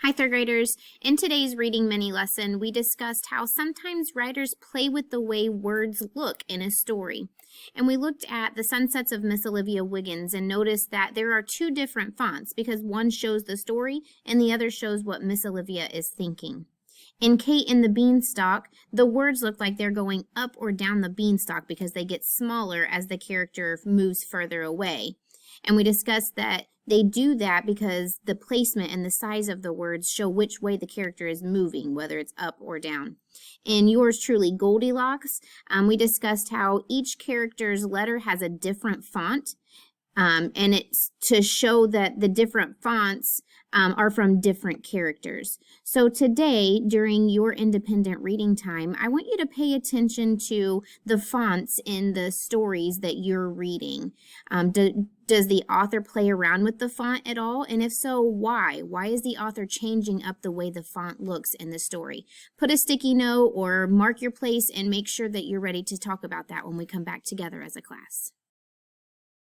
Hi, third graders. In today's reading mini lesson, we discussed how sometimes writers play with the way words look in a story. And we looked at the Sunsets of Miss Olivia Wiggins and noticed that there are two different fonts because one shows the story and the other shows what Miss Olivia is thinking. In Kate and the Beanstalk, the words look like they're going up or down the beanstalk because they get smaller as the character moves further away. And we discussed that they do that because the placement and the size of the words show which way the character is moving, whether it's up or down. In yours truly, Goldilocks, we discussed how each character's letter has a different font, and it's to show that the different fonts are from different characters. So today, during your independent reading time, I want you to pay attention to the fonts in the stories that you're reading. Does the author play around with the font at all? And if so, why? Why is the author changing up the way the font looks in the story? Put a sticky note or mark your place and make sure that you're ready to talk about that when we come back together as a class.